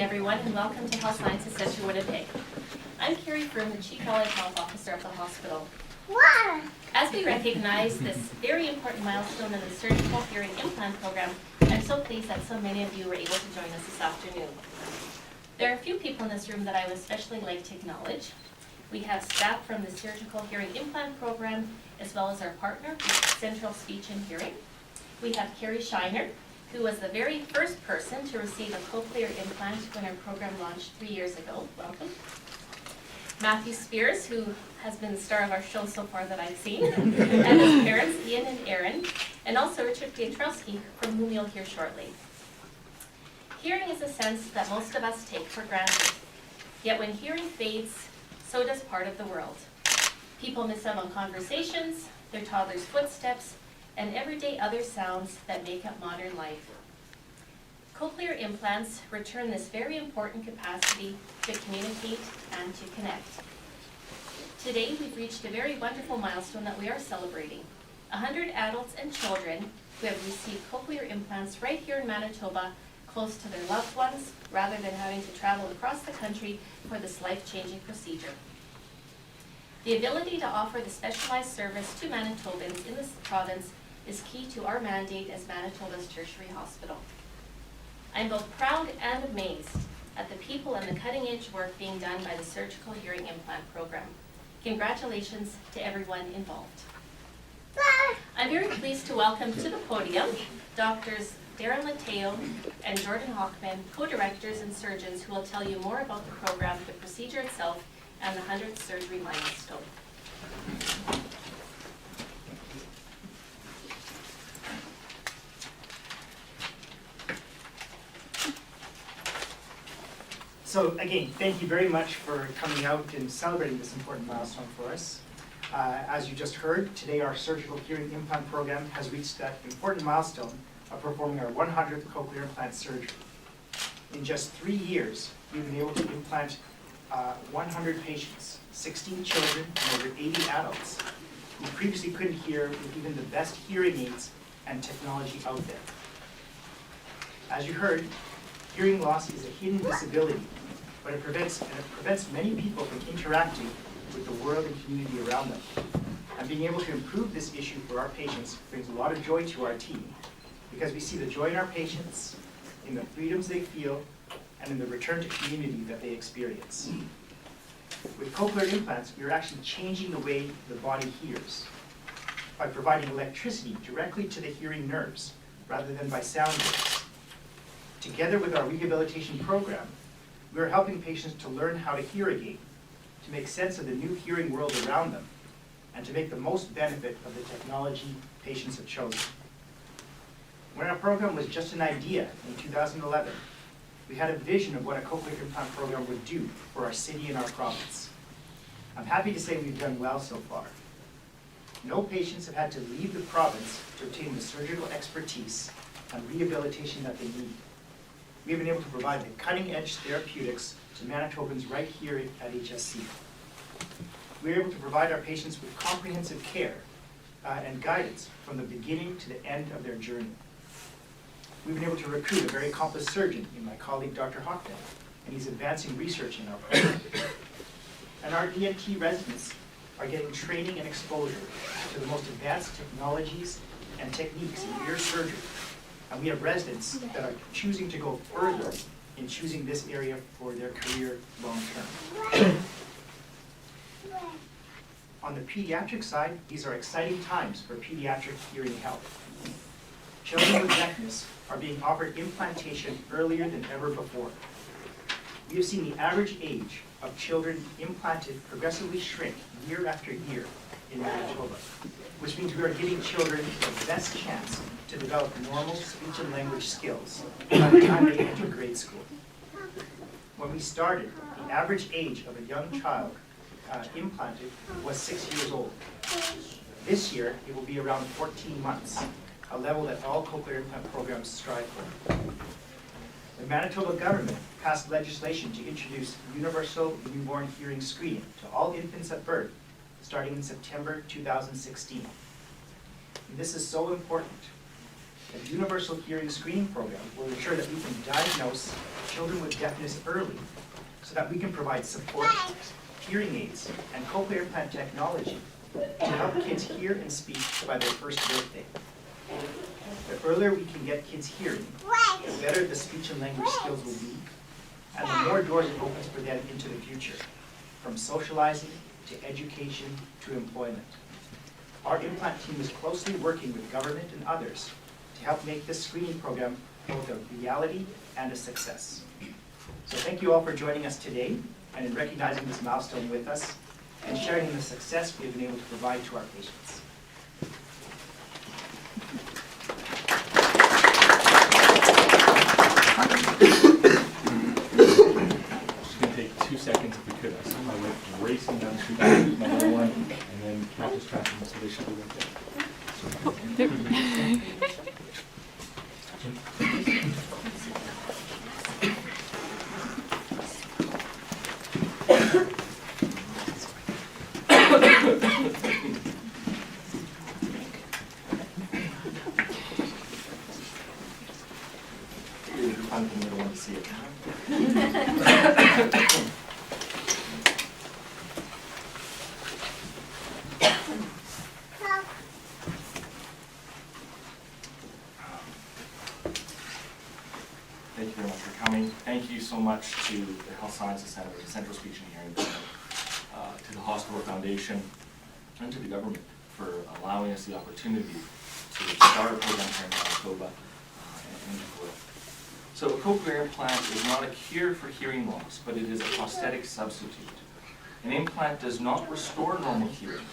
everyone, and welcome to Health Sciences Centre Winnipeg. I'm Carrie Froome, the Chief Allied Health Officer of the hospital. As we recognize this very important milestone in the surgical hearing implant program, I'm so pleased that so many of you were able to join us this afternoon. There are a few people in this room that I would especially like to acknowledge. We have staff from the surgical hearing implant program, as well as our partner, Central Speech and Hearing. We have Carrie Shiner, who was the very first person to receive a Cochlear implant when our program launched 3 years ago. Welcome. Matthew Spears, who has been the star of our show so far that I've seen, and his parents, Ian and Aaron, and also Richard Pietrowski, from whom you'll hear shortly. Hearing is a sense that most of us take for granted. Yet when hearing fades, so does part of the world. People miss out on conversations, their toddler's footsteps, and everyday other sounds that make up modern life. Cochlear implants return this very important capacity to communicate and to connect. Today, we've reached a very wonderful milestone that we are celebrating. 100 adults and children who have received cochlear implants right here in Manitoba, close to their loved ones, rather than having to travel across the country for this life-changing procedure. The ability to offer the specialized service to Manitobans in this province is key to our mandate as Manitoba's tertiary hospital. I'm both proud and amazed at the people and the cutting-edge work being done by the surgical hearing implant program. Congratulations to everyone involved. I'm very pleased to welcome to the podium Doctors Darren Mateo and Jordan Hockman, co-directors and surgeons, who will tell you more about the program, the procedure itself, and the 100th surgery milestone. So again, thank you very much for coming out and celebrating this important milestone for us. As you just heard, today our surgical hearing implant program has reached that important milestone of performing our 100th cochlear implant surgery. In just 3 years, we've been able to implant 100 patients, 16 children and over 80 adults who previously couldn't hear with even the best hearing aids and technology out there. As you heard, hearing loss is a hidden disability, but it prevents many people from interacting with the world and community around them. And being able to improve this issue for our patients brings a lot of joy to our team, because we see the joy in our patients, in the freedoms they feel, and in the return to community that they experience. With cochlear implants, we are actually changing the way the body hears by providing electricity directly to the hearing nerves rather than by sound waves. Together with our rehabilitation program, we are helping patients to learn how to hear again, to make sense of the new hearing world around them, and to make the most benefit of the technology patients have chosen. When our program was just an idea in 2011, we had a vision of what a cochlear implant program would do for our city and our province. I'm happy to say we've done well so far. No patients have had to leave the province to obtain the surgical expertise and rehabilitation that they need. We've been able to provide the cutting-edge therapeutics to Manitobans right here at HSC. We're able to provide our patients with comprehensive care and guidance from the beginning to the end of their journey. We've been able to recruit a very accomplished surgeon in my colleague, Dr. Hockman, and he's advancing research in our program. And our ENT residents are getting training and exposure to the most advanced technologies and techniques in ear surgery. And we have residents that are choosing to go further in choosing this area for their career long term. On the pediatric side, these are exciting times for pediatric hearing health. Children with deafness are being offered implantation earlier than ever before. We have seen the average age of children implanted progressively shrink year after year in Manitoba, which means we are giving children the best chance to develop normal speech and language skills by the time they enter grade school. When we started, the average age of a young child implanted was 6 years old. This year, it will be around 14 months, a level that all cochlear implant programs strive for. The Manitoba government passed legislation to introduce universal newborn hearing screening to all infants at birth, starting in September 2016. And this is so important The universal hearing screening program will ensure that we can diagnose children with deafness early so that we can provide support, hearing aids, and cochlear implant technology to help kids hear and speak by their first birthday. The earlier we can get kids hearing, the better the speech and language skills will be, and the more doors it opens for them into the future, from socializing to education to employment. Our implant team is closely working with government and others to help make this screening program both a reality and a success. So thank you all for joining us today and in recognizing this milestone with us and sharing in the success we have been able to provide to our patients. Just going to take 2 seconds if we could. I saw my wife racing down the street, my little one, and then Cat was tracking them, so they should be right there. See it. Thank you very much for coming. Thank you so much to the Health Sciences Centre, the Central Speech and Hearing Building, to the Hospital Foundation, and to the government for allowing us the opportunity to start a program here in Manitoba and to grow. So a cochlear implant is not a cure for hearing loss, but it is a prosthetic substitute. An implant does not restore normal hearing.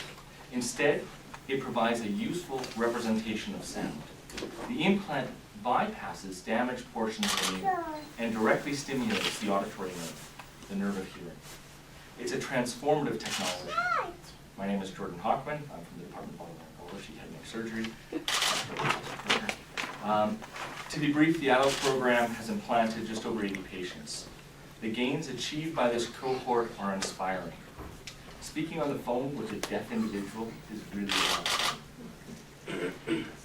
Instead, it provides a useful representation of sound. The implant bypasses damaged portions of the ear and directly stimulates the auditory nerve, the nerve of hearing. It's a transformative technology. My name is Jordan Hockman. I'm from the Department of Audiology, Head and Neck Surgery. To be brief, the adult program has implanted just over 80 patients. The gains achieved by this cohort are inspiring. Speaking on the phone with a deaf individual is really hard.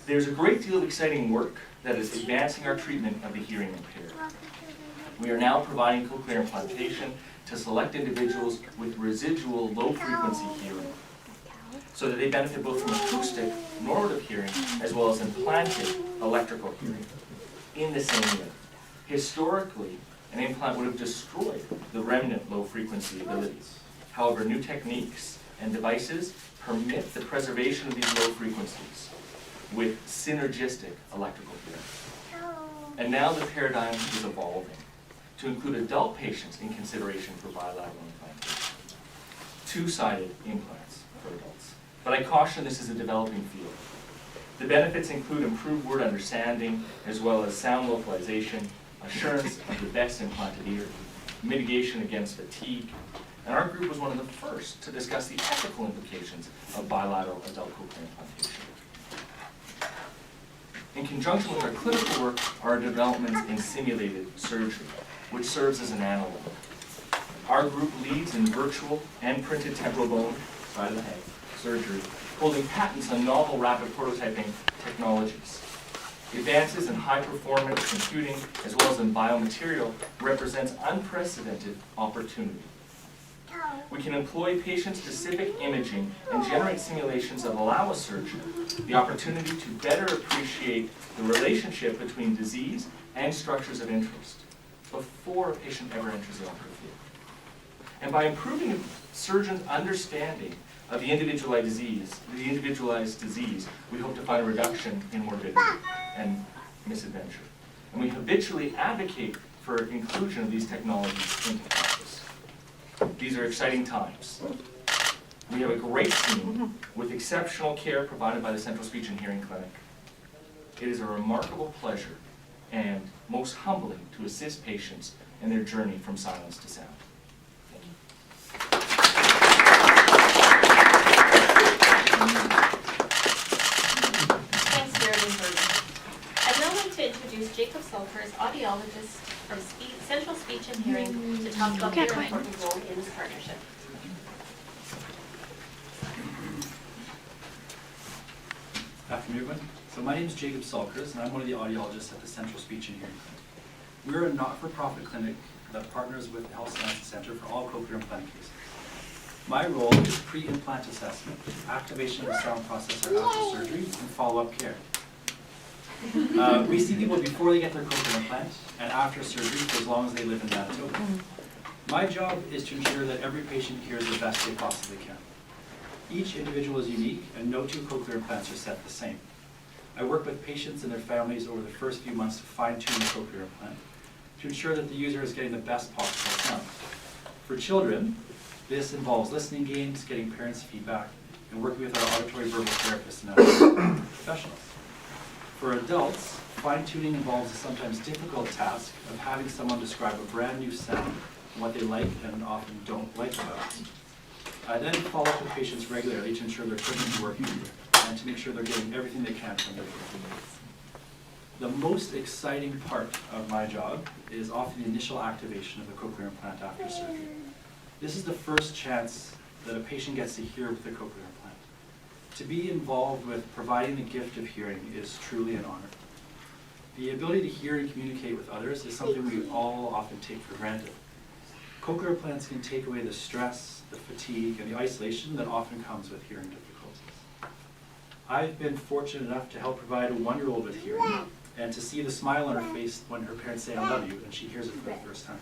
There's a great deal of exciting work that is advancing our treatment of the hearing impaired. We are now providing cochlear implantation to select individuals with residual low-frequency hearing so that they benefit both from acoustic, normative hearing, as well as implanted electrical hearing in the same ear. Historically, an implant would have destroyed the remnant low-frequency abilities. However, new techniques and devices permit the preservation of these low frequencies with synergistic electrical hearing. And now the paradigm is evolving to include adult patients in consideration for bilateral implantation. Two-sided implants for adults. But I caution this is a developing field. The benefits include improved word understanding, as well as sound localization, assurance of the best implanted ear, mitigation against fatigue, and our group was one of the first to discuss the ethical implications of bilateral adult cochlear implantation. In conjunction with our clinical work are our developments in simulated surgery, which serves as an analog. Our group leads in virtual and printed temporal bone, side of the head, surgery, holding patents on novel rapid prototyping technologies. Advances in high-performance computing, as well as in biomaterial, represents unprecedented opportunity. We can employ patient-specific imaging and generate simulations that allow a surgeon the opportunity to better appreciate the relationship between disease and structures of interest before a patient ever enters the operative field. And by improving a surgeon's understanding of the individualized disease, we hope to find a reduction in morbidity and misadventure. And we habitually advocate for inclusion of these technologies into practice. These are exciting times. We have a great team with exceptional care provided by the Central Speech and Hearing Clinic. It is a remarkable pleasure and most humbling to assist patients in their journey from silence to sound. Thank you. Thanks, Jeremy Burton. I'd now like to introduce Jacob Salters, audiologist from Central Speech and Hearing, to talk about their important role in this partnership. Afternoon, everyone. So my name is Jacob Salkers, and I'm one of the audiologists at the Central Speech and Hearing Clinic. We're a not-for-profit clinic that partners with the Health Sciences Centre for all cochlear implant cases. My role is pre-implant assessment, activation of the sound processor after surgery, and follow-up care. We see people before they get their cochlear implant and after surgery for as long as they live in Manitoba. My job is to ensure that every patient hears the best they possibly can. Each individual is unique, and no two cochlear implants are set the same. I work with patients and their families over the first few months to fine-tune the cochlear implant to ensure that the user is getting the best possible sound. For children, this involves listening games, getting parents' feedback, and working with our auditory-verbal therapists and other professionals. For adults, fine-tuning involves the sometimes difficult task of having someone describe a brand new sound and what they like and often don't like about it. I then follow up with patients regularly to ensure their equipment is working and to make sure they're getting everything they can from their equipment. The most exciting part of my job is often the initial activation of the cochlear implant after surgery. This is the first chance that a patient gets to hear with the cochlear implant. To be involved with providing the gift of hearing is truly an honor. The ability to hear and communicate with others is something we all often take for granted. Cochlear implants can take away the stress, the fatigue, and the isolation that often comes with hearing difficulties. I've been fortunate enough to help provide a 1-year-old with hearing and to see the smile on her face when her parents say, "I love you," and she hears it for the first time.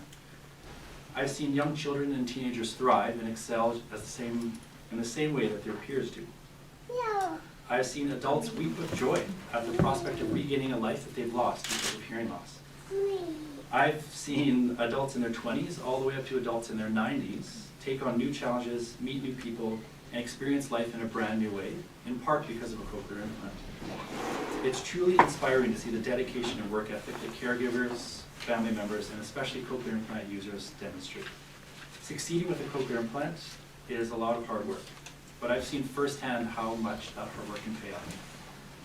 I've seen young children and teenagers thrive and excel in the same way that their peers do. I've seen adults weep with joy at the prospect of regaining a life that they've lost because of hearing loss. I've seen adults in their 20s all the way up to adults in their 90s take on new challenges, meet new people, and experience life in a brand new way, in part because of a cochlear implant. It's truly inspiring to see the dedication and work ethic that caregivers, family members, and especially cochlear implant users demonstrate. Succeeding with a cochlear implant is a lot of hard work, but I've seen firsthand how much that hard work can pay off.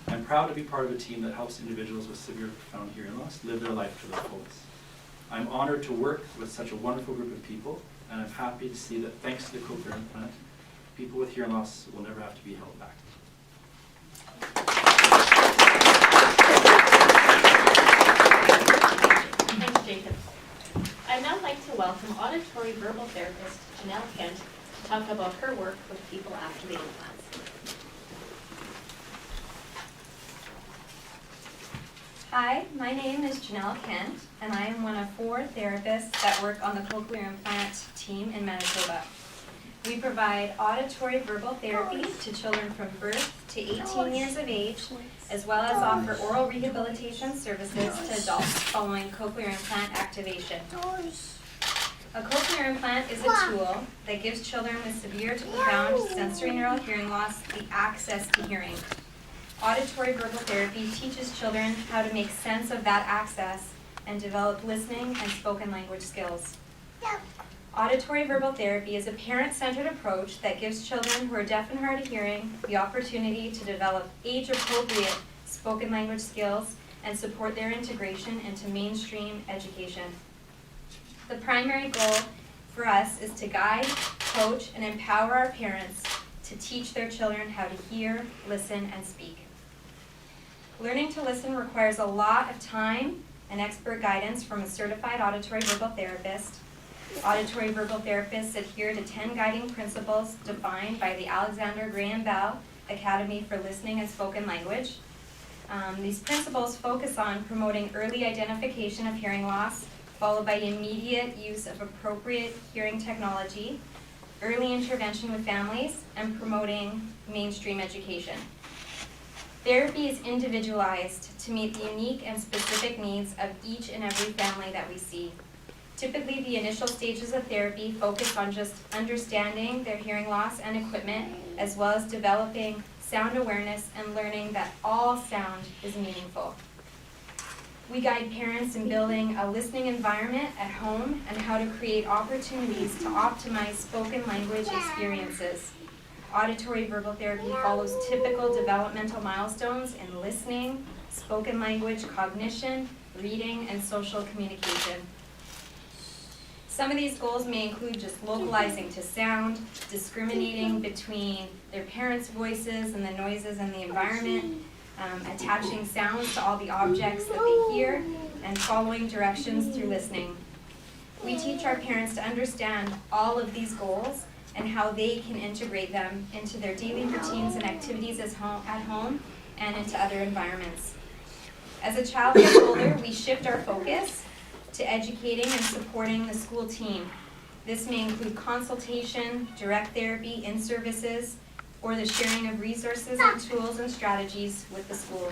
I'm proud to be part of a team that helps individuals with severe profound hearing loss live their life to their fullest. I'm honored to work with such a wonderful group of people, and I'm happy to see that thanks to the cochlear implant, people with hearing loss will never have to be held back. Thanks, Jacob. I'd now like to welcome auditory-verbal therapist Janelle Kent to talk about her work with people after the implants. Hi, my name is Janelle Kent, and I am one of 4 therapists that work on the cochlear implant team in Manitoba. We provide auditory-verbal therapy to children from birth to 18 years of age, as well as offer oral rehabilitation services to adults following cochlear implant activation. A cochlear implant is a tool that gives children with severe to profound sensorineural hearing loss the access to hearing. Auditory-verbal therapy teaches children how to make sense of that access and develop listening and spoken language skills. Auditory-verbal therapy is a parent-centered approach that gives children who are deaf and hard of hearing the opportunity to develop age-appropriate spoken language skills and support their integration into mainstream education. The primary goal for us is to guide, coach, and empower our parents to teach their children how to hear, listen, and speak. Learning to listen requires a lot of time and expert guidance from a certified auditory-verbal therapist. Auditory-verbal therapists adhere to 10 guiding principles defined by the Alexander Graham Bell Academy for Listening and Spoken Language. These principles focus on promoting early identification of hearing loss, followed by immediate use of appropriate hearing technology, early intervention with families, and promoting mainstream education. Therapy is individualized to meet the unique and specific needs of each and every family that we see. Typically, the initial stages of therapy focus on just understanding their hearing loss and equipment, as well as developing sound awareness and learning that all sound is meaningful. We guide parents in building a listening environment at home and how to create opportunities to optimize spoken language experiences. Auditory-verbal therapy follows typical developmental milestones in listening, spoken language, cognition, reading, and social communication. Some of these goals may include just localizing to sound, discriminating between their parents' voices and the noises in the environment, attaching sounds to all the objects that they hear, and following directions through listening. We teach our parents to understand all of these goals and how they can integrate them into their daily routines and activities at home and into other environments. As a child gets older, we shift our focus to educating and supporting the school team. This may include consultation, direct therapy, in-services, or the sharing of resources and tools and strategies with the school.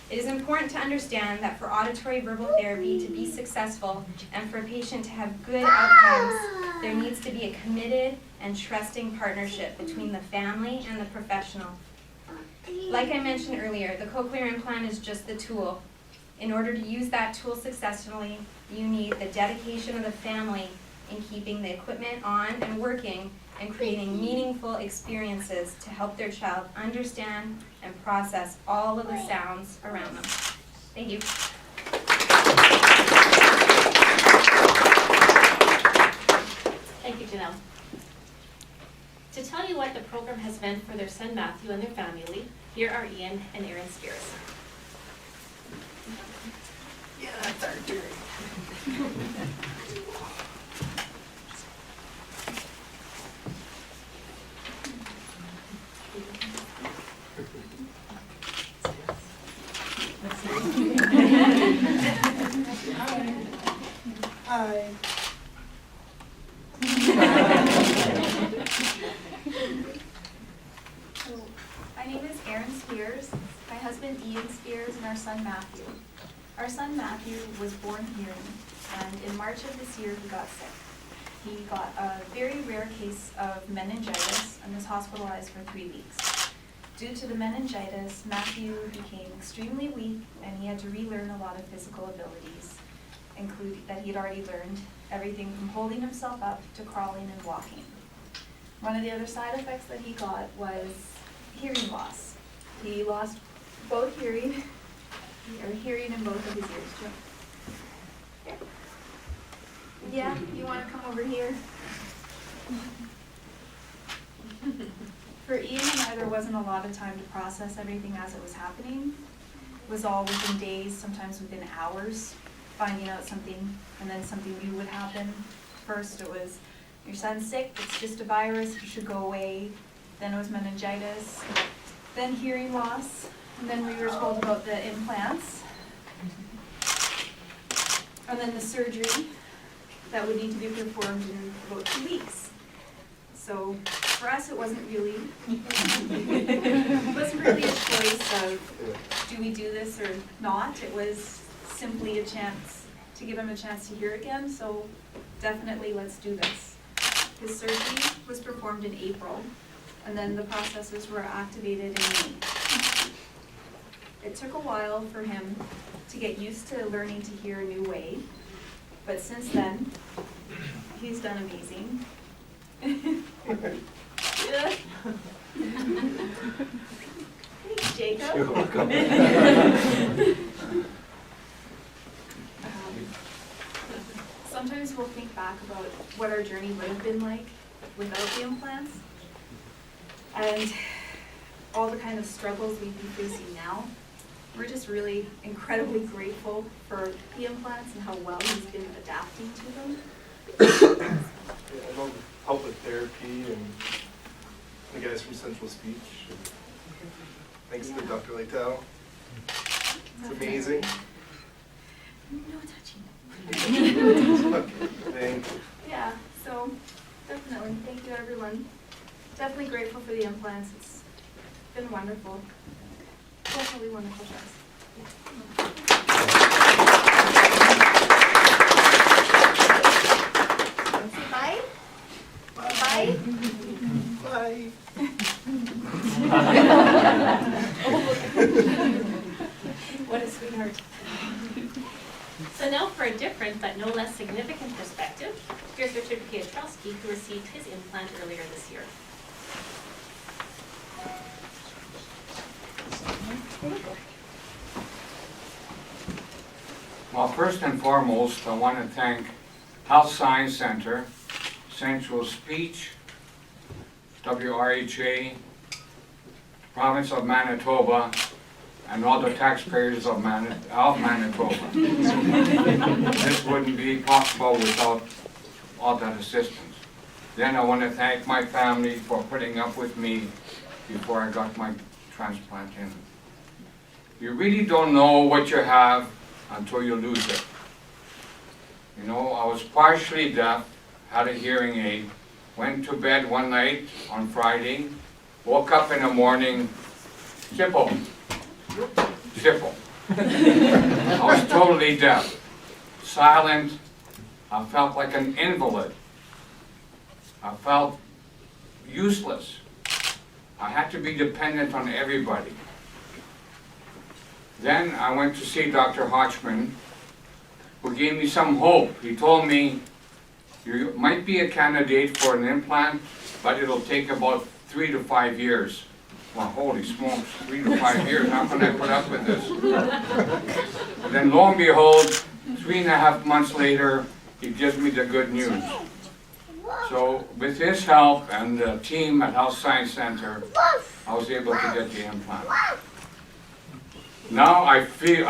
It is important to understand that for auditory-verbal therapy to be successful and for a patient to have good outcomes, there needs to be a committed and trusting partnership between the family and the professional. Like I mentioned earlier, the cochlear implant is just the tool. In order to use that tool successfully, you need the dedication of the family in keeping the equipment on and working and creating meaningful experiences to help their child understand and process all of the sounds around them. Thank you. Thank you, Janelle. To tell you what the program has meant for their son Matthew and their family, here are Ian and Erin Spears. Yeah, that's our turn. Hi. My name is Erin Spears, my husband Ian Spears, and our son Matthew. Our son Matthew was born hearing, and in March of this year he got sick. He got a very rare case of meningitis and was hospitalized for 3 weeks. Due to the meningitis, Matthew became extremely weak and he had to relearn a lot of physical abilities, including that he had already learned everything from holding himself up to crawling and walking. One of the other side effects that he got was hearing loss. He lost both hearing, or hearing in both of his ears. Here. Yeah, you want to come over here? For Ian and I, there wasn't a lot of time to process everything as it was happening. It was all within days, sometimes within hours, finding out something, and then something new would happen. First it was, your son's sick, it's just a virus, it should go away. Then it was meningitis, then hearing loss, and then we were told about the implants, and then the surgery that would need to be performed in about 2 weeks. So for us, it wasn't really a choice of do we do this or not. It was simply a chance to give him a chance to hear again. So definitely, let's do this. His surgery was performed in April, and then the processes were activated in May. It took a while for him to get used to learning to hear a new way, but since then, he's done amazing. Yeah. Thanks, Jacob. You're welcome. Sometimes we'll think back about what our journey would have been like without the implants, and all the kind of struggles we'd be facing now. We're just really incredibly grateful for the implants and how well he's been adapting to them. I love help with therapy and the guys from Central Speech. Thanks to Dr. Leitao. It's amazing. No touching. Thank you. Yeah, so definitely, thank you everyone. Definitely grateful for the implants. It's been wonderful. Definitely wonderful choice. Say bye. Bye. Bye. What a sweetheart. So now for a different but no less significant perspective, here's Richard Piotrowski, who received his implant earlier this year. Well, first and foremost, I want to thank Health Sciences Centre, Central Speech, WRHA, Province of Manitoba, and all the taxpayers of Manitoba. This wouldn't be possible without all that assistance. Then I want to thank my family for putting up with me before I got my transplant in. You really don't know what you have until you lose it. You know, I was partially deaf, had a hearing aid, went to bed one night on Friday, woke up in the morning, Zippo. I was totally deaf, silent. I felt like an invalid. I felt useless. I had to be dependent on everybody. Then I went to see Dr. Hodgman, who gave me some hope. He told me, you might be a candidate for an implant, but it'll take about 3 to 5 years. Well, holy smokes, 3 to 5 years, how can I put up with this? Then lo and behold, 3.5 months later, he gives me the good news. So with his help and the team at Health Sciences Centre, I was able to get the implant. Now I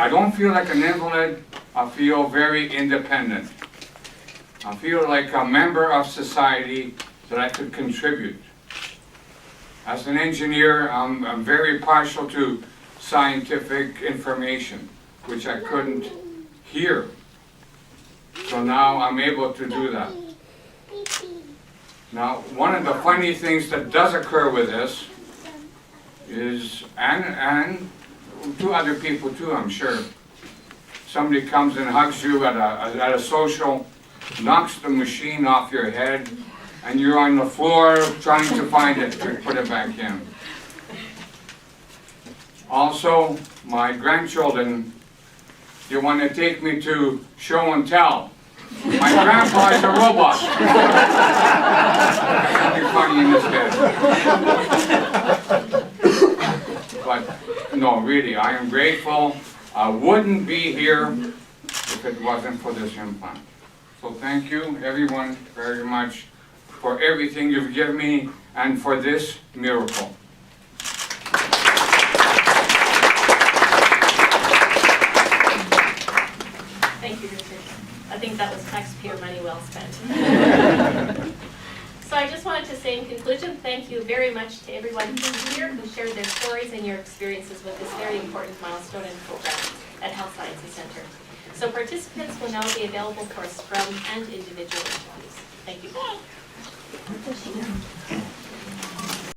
don't feel like an invalid, I feel very independent. I feel like a member of society that I could contribute. As an engineer, I'm very partial to scientific information, which I couldn't hear. So now I'm able to do that. Now, one of the funny things that does occur with this is, and to other people too, I'm sure. Somebody comes and hugs you at a social, knocks the machine off your head, and you're on the floor trying to find it to put it back in. Also, my grandchildren, they want to take me to show and tell. My grandpa is a robot. Something funny in his head. But no, really, I am grateful. I wouldn't be here if it wasn't for this implant. So thank you, everyone, very much for everything you've given me and for this miracle. Thank you, Richard. I think that was taxpayer money well spent. So I just wanted to say in conclusion, thank you very much to everyone who's here, who shared their stories and your experiences with this very important milestone and program at Health Sciences Centre. So participants will now be available for a scrum and individual interviews. Thank you.